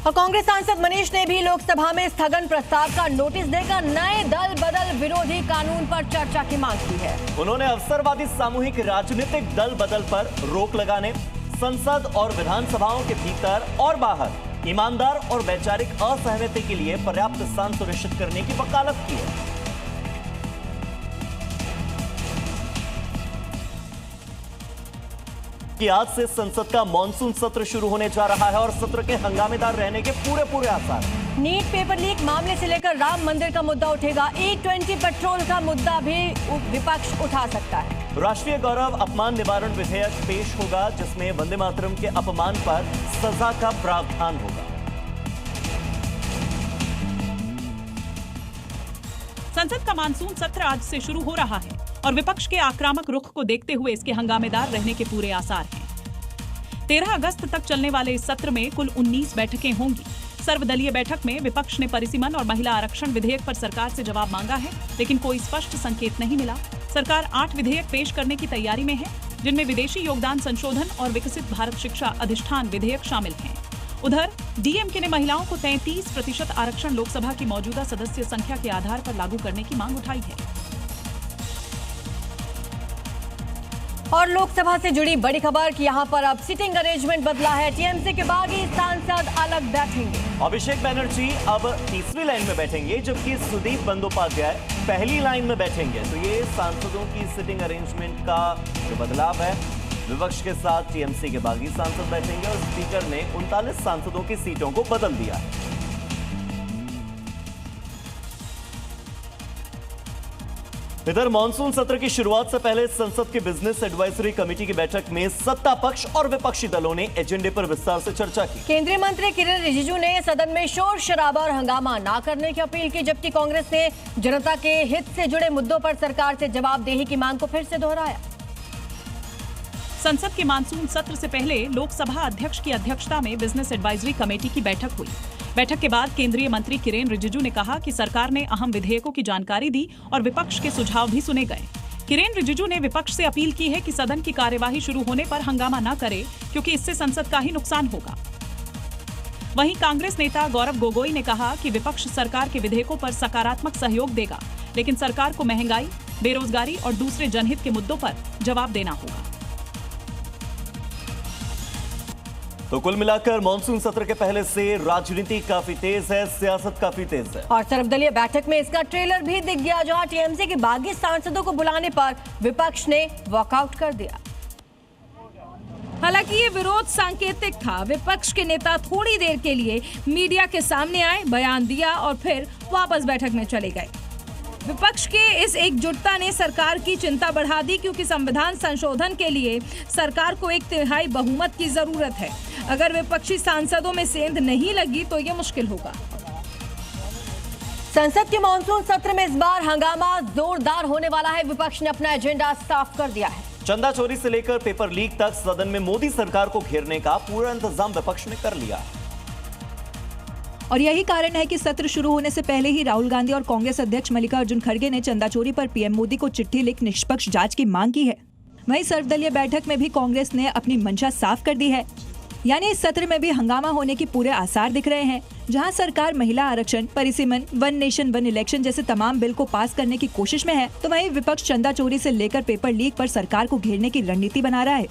और कांग्रेस सांसद मनीष ने भी लोकसभा में स्थगन प्रस्ताव का नोटिस देकर नए दल बदल विरोधी कानून पर चर्चा की मांग की है। उन्होंने अवसरवादी सामूहिक राजनीतिक दल बदल पर रोक लगाने, संसद और विधानसभाओं के भीतर और बाहर ईमानदार और वैचारिक असहमति के लिए पर्याप्त स्थान सुनिश्चित करने की वकालत की है। कि आज से संसद का मॉनसून सत्र शुरू होने जा रहा है और सत्र के हंगामेदार रहने के पूरे आसार। नीट पेपर लीक मामले से लेकर राम मंदिर का मुद्दा उठेगा। E20 पेट्रोल का मुद्दा भी विपक्ष उठा सकता है। राष्ट्रीय गौरव अपमान निवारण विधेयक पेश होगा, जिसमें वंदे मातरम के अपमान पर सजा का प्रावधान होगा। संसद का मानसून सत्र आज से शुरू हो रहा है और विपक्ष के आक्रामक रुख को देखते हुए इसके हंगामेदार रहने के पूरे आसार हैं। 13 अगस्त तक चलने वाले इस सत्र में कुल 19 बैठकें होंगी। सर्वदलीय बैठक में विपक्ष ने परिसीमन और महिला आरक्षण विधेयक पर सरकार से जवाब मांगा है, लेकिन कोई स्पष्ट संकेत नहीं मिला। सरकार 8 विधेयक पेश करने की तैयारी में है, जिनमें विदेशी योगदान संशोधन और विकसित भारत शिक्षा अधिष्ठान विधेयक शामिल हैं। उधर डीएमके ने महिलाओं को 33% आरक्षण लोकसभा की मौजूदा सदस्य संख्या के आधार पर लागू करने की मांग उठाई है। और लोकसभा से जुड़ी बड़ी खबर कि यहां पर अब सीटिंग अरेंजमेंट बदला है। टीएमसी के बागी सांसद अलग बैठेंगे। अभिषेक बैनर्जी अब तीसरी लाइन में बैठेंगे, जबकि सुदीप बंदोपाध्याय पहली लाइन में बैठेंगे। तो ये सांसदों की सीटिंग अरेंजमेंट का जो बदलाव है, विपक्ष के साथ टीएमसी के बागी सांसद बैठेंगे और स्पीकर ने 39 सांसदों की सीटों को बदल दिया है। इधर मानसून सत्र की शुरुआत से पहले संसद की बिजनेस एडवाइजरी कमेटी की बैठक में सत्ता पक्ष और विपक्षी दलों ने एजेंडे पर विस्तार से चर्चा की। केंद्रीय मंत्री किरेन रिजिजू ने सदन में शोर शराबा और हंगामा न करने की अपील की, जबकि कांग्रेस ने जनता के हित से जुड़े मुद्दों पर सरकार से जवाबदेही की मांग को फिर से दोहराया। संसद के मानसून सत्र से पहले लोकसभा अध्यक्ष की अध्यक्षता में बिजनेस एडवाइजरी कमेटी की बैठक हुई। बैठक के बाद केंद्रीय मंत्री किरेन रिजिजू ने कहा कि सरकार ने अहम विधेयकों की जानकारी दी और विपक्ष के सुझाव भी सुने गए। किरेन रिजिजू ने विपक्ष से अपील की है कि सदन की कार्यवाही शुरू होने पर हंगामा न करे, क्योंकि इससे संसद का ही नुकसान होगा। वहीं कांग्रेस नेता गौरव गोगोई ने कहा कि विपक्ष सरकार के विधेयकों पर सकारात्मक सहयोग देगा, लेकिन सरकार को महंगाई, बेरोजगारी और दूसरे जनहित के मुद्दों पर जवाब देना होगा। तो कुल मिलाकर मानसून सत्र के पहले से राजनीति काफी तेज है, सियासत काफी तेज है। और सर्वदलीय बैठक में इसका ट्रेलर भी दिख गया, जहां टीएमसी के बागी सांसदों को बुलाने पर विपक्ष ने वॉकआउट कर दिया। हालांकि ये विरोध सांकेतिक था। विपक्ष के नेता थोड़ी देर के लिए मीडिया के सामने आए, बयान दिया और फिर वापस बैठक में चले गए। विपक्ष के इस एकजुटता ने सरकार की चिंता बढ़ा दी, क्योंकि संविधान संशोधन के लिए सरकार को 1/3 बहुमत की जरूरत है। अगर विपक्षी सांसदों में सेंध नहीं लगी तो ये मुश्किल होगा। संसद के मानसून सत्र में इस बार हंगामा जोरदार होने वाला है। विपक्ष ने अपना एजेंडा साफ कर दिया है। चंदा चोरी से लेकर पेपर लीक तक सदन में मोदी सरकार को घेरने का पूरा इंतजाम विपक्ष ने कर लिया। और यही कारण है कि सत्र शुरू होने से पहले ही राहुल गांधी और कांग्रेस अध्यक्ष मल्लिकार्जुन खड़गे ने चंदा चोरी पर पीएम मोदी को चिट्ठी लिख निष्पक्ष जांच की मांग की है। वहीं सर्वदलीय बैठक में भी कांग्रेस ने अपनी मंशा साफ कर दी है। यानी इस सत्र में भी हंगामा होने के पूरे आसार दिख रहे हैं। जहां सरकार महिला आरक्षण, परिसीमन, वन नेशन वन इलेक्शन जैसे तमाम बिल को पास करने की कोशिश में है, तो वहीं विपक्ष चंदा चोरी से लेकर पेपर लीक पर सरकार को घेरने की रणनीति बना रहा है।